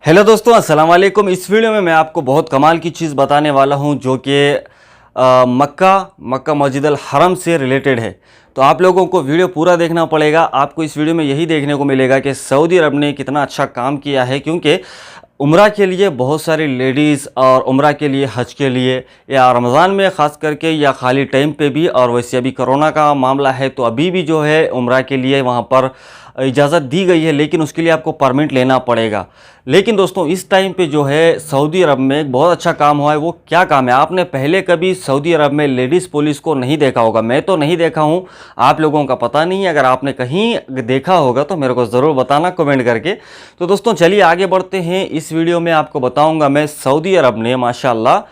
Hello दोस्तों, अस्सलाम वालेकुम। इस वीडियो में मैं आपको बहुत कमाल की चीज़ बताने वाला हूं जो कि मक्का मस्जिद अल हरम से रिलेटेड है। तो आप लोगों को वीडियो पूरा देखना पड़ेगा। आपको इस वीडियो में यही देखने को मिलेगा कि सऊदी अरब ने कितना अच्छा काम किया है, क्योंकि उम्रा के लिए बहुत सारी लेडीज़ और उम्रा के लिए, हज के लिए या रमज़ान में ख़ास करके या खाली टाइम पे भी, और वैसे अभी कोरोना का मामला है तो अभी भी जो है उम्रा के लिए वहाँ पर इजाज़त दी गई है, लेकिन उसके लिए आपको परमिट लेना पड़ेगा। लेकिन दोस्तों इस टाइम पे जो है सऊदी अरब में एक बहुत अच्छा काम हुआ है। वो क्या काम है? आपने पहले कभी सऊदी अरब में लेडीज़ पुलिस को नहीं देखा होगा। मैं तो नहीं देखा हूँ, आप लोगों का पता नहीं है। अगर आपने कहीं देखा होगा तो मेरे को ज़रूर बताना कमेंट करके। तो दोस्तों चलिए आगे बढ़ते हैं। इस वीडियो में आपको बताऊँगा मैं सऊदी अरब ने माशाल्लाह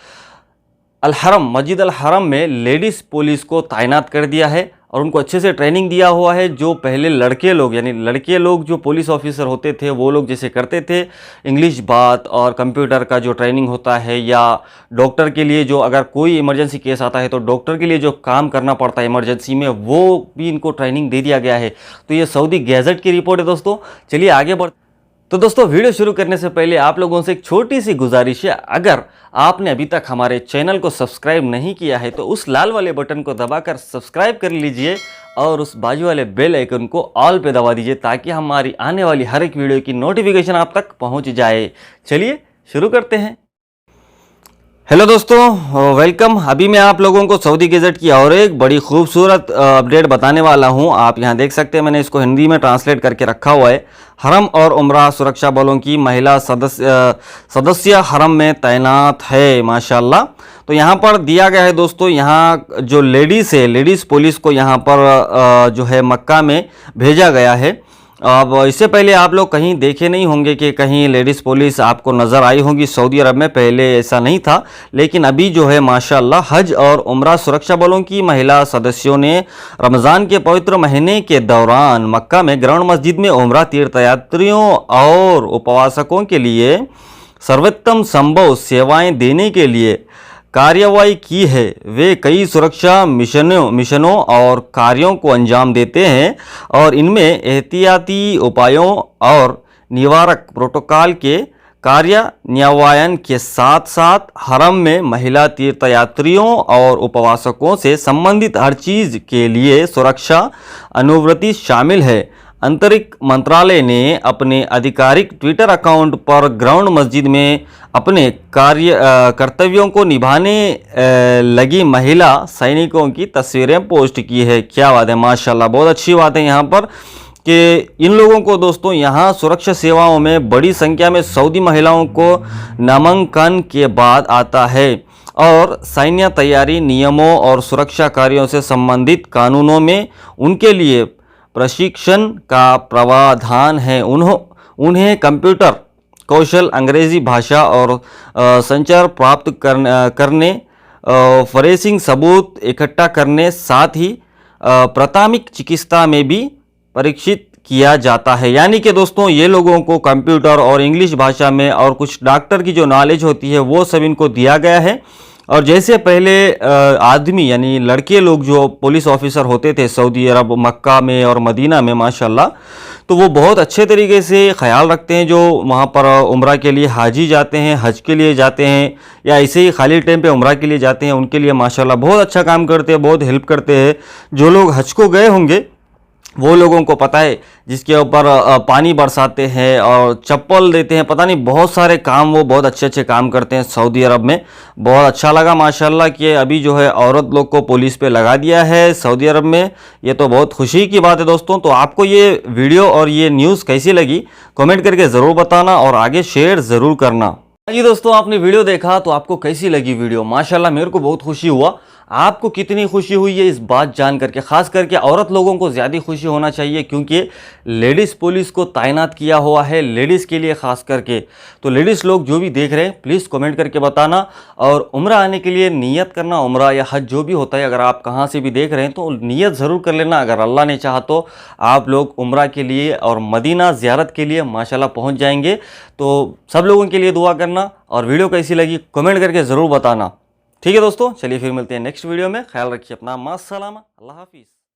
अल हरम, मस्जिद अल हरम में लेडीज़ पुलिस को तैनात कर दिया है और उनको अच्छे से ट्रेनिंग दिया हुआ है। जो पहले लड़के लोग जो पुलिस ऑफिसर होते थे वो लोग जैसे करते थे इंग्लिश बात और कंप्यूटर का जो ट्रेनिंग होता है, या डॉक्टर के लिए जो अगर कोई इमरजेंसी केस आता है तो डॉक्टर के लिए जो काम करना पड़ता है इमरजेंसी में, वो भी इनको ट्रेनिंग दे दिया गया है। तो ये सऊदी गैजेट की रिपोर्ट है दोस्तों। चलिए आगे बढ़। तो दोस्तों वीडियो शुरू करने से पहले आप लोगों से एक छोटी सी गुजारिश है, अगर आपने अभी तक हमारे चैनल को सब्सक्राइब नहीं किया है तो उस लाल वाले बटन को दबाकर सब्सक्राइब कर लीजिए और उस बाजू वाले बेल आइकन को ऑल पे दबा दीजिए, ताकि हमारी आने वाली हर एक वीडियो की नोटिफिकेशन आप तक पहुंच जाए। चलिए शुरू करते हैं। हेलो दोस्तों, वेलकम। अभी मैं आप लोगों को सऊदी गैजेट की और एक बड़ी खूबसूरत अपडेट बताने वाला हूं। आप यहां देख सकते हैं, मैंने इसको हिंदी में ट्रांसलेट करके रखा हुआ है। हरम और उम्रा सुरक्षा बलों की महिला सदस्य हरम में तैनात है माशाल्लाह। तो यहां पर दिया गया है दोस्तों, यहां जो लेडीज़ है, लेडीज़ पुलिस को यहां पर जो है मक्का में भेजा गया है। अब इससे पहले आप लोग कहीं देखे नहीं होंगे कि कहीं लेडीज़ पुलिस आपको नज़र आई होगी सऊदी अरब में। पहले ऐसा नहीं था, लेकिन अभी जो है माशाल्लाह हज और उम्रा सुरक्षा बलों की महिला सदस्यों ने रमज़ान के पवित्र महीने के दौरान मक्का में ग्राउंड मस्जिद में उम्रा तीर्थयात्रियों और उपवासकों के लिए सर्वोत्तम संभव सेवाएं देने के लिए कार्रवाई की है। वे कई सुरक्षा मिशनों और कार्यों को अंजाम देते हैं और इनमें एहतियाती उपायों और निवारक प्रोटोकॉल के कार्यान्वयन के साथ साथ हरम में महिला तीर्थयात्रियों और उपवासकों से संबंधित हर चीज़ के लिए सुरक्षा अनुवृत्ति शामिल है। अंतरिक्ष मंत्रालय ने अपने आधिकारिक ट्विटर अकाउंट पर ग्राउंड मस्जिद में अपने कर्तव्यों को निभाने लगी महिला सैनिकों की तस्वीरें पोस्ट की है। क्या बात है, माशाल्लाह, बहुत अच्छी बात है यहाँ पर कि इन लोगों को दोस्तों यहाँ सुरक्षा सेवाओं में बड़ी संख्या में सऊदी महिलाओं को नामांकन के बाद आता है और सैन्य तैयारी नियमों और सुरक्षा कार्यों से संबंधित कानूनों में उनके लिए प्रशिक्षण का प्रावधान है। उन्हें कंप्यूटर कौशल, अंग्रेजी भाषा और संचार प्राप्त करने, फॉरेंसिक सबूत इकट्ठा करने, साथ ही प्राथमिक चिकित्सा में भी परीक्षित किया जाता है। यानी कि दोस्तों ये लोगों को कंप्यूटर और इंग्लिश भाषा में और कुछ डॉक्टर की जो नॉलेज होती है वो सब इनको दिया गया है। और जैसे पहले आदमी यानी लड़के लोग जो पुलिस ऑफिसर होते थे सऊदी अरब, मक्का में और मदीना में माशाल्लाह, तो वो बहुत अच्छे तरीके से ख्याल रखते हैं। जो वहाँ पर उम्रा के लिए हाजी जाते हैं, हज के लिए जाते हैं, या ऐसे ही खाली टाइम पे उम्रा के लिए जाते हैं, उनके लिए माशाल्लाह बहुत अच्छा काम करते हैं, बहुत हेल्प करते हैं। जो लोग हज को गए होंगे वो लोगों को पता है, जिसके ऊपर पानी बरसाते हैं और चप्पल देते हैं, पता नहीं बहुत सारे काम वो बहुत अच्छे अच्छे काम करते हैं सऊदी अरब में। बहुत अच्छा लगा माशाल्लाह कि अभी जो है औरत लोग को पुलिस पे लगा दिया है सऊदी अरब में। ये तो बहुत खुशी की बात है दोस्तों। तो आपको ये वीडियो और ये न्यूज़ कैसी लगी कमेंट करके ज़रूर बताना और आगे शेयर ज़रूर करना। जी दोस्तों, आपने वीडियो देखा तो आपको कैसी लगी वीडियो? माशाल्लाह मेरे को बहुत खुशी हुआ। आपको कितनी खुशी हुई है इस बात जान करके? खास करके औरत लोगों को ज़्यादा खुशी होना चाहिए, क्योंकि लेडीज़ पुलिस को तैनात किया हुआ है लेडीज़ के लिए खास करके। तो लेडीज़ लोग जो भी देख रहे हैं प्लीज़ कमेंट करके बताना। और उम्रा आने के लिए नियत करना, उम्रा या हज जो भी होता है, अगर आप कहाँ से भी देख रहे हैं तो नियत ज़रूर कर लेना। अगर अल्लाह ने चाहा तो आप लोग उम्रा के लिए और मदीना ज़ियारत के लिए माशाल्लाह पहुँच जाएंगे। तो सब लोगों के लिए दुआ करना और वीडियो कैसी लगी कमेंट करके ज़रूर बताना। ठीक है दोस्तों, चलिए फिर मिलते हैं नेक्स्ट वीडियो में। ख्याल रखिए अपना, मास्सलामा, अल्लाह हाफिज़।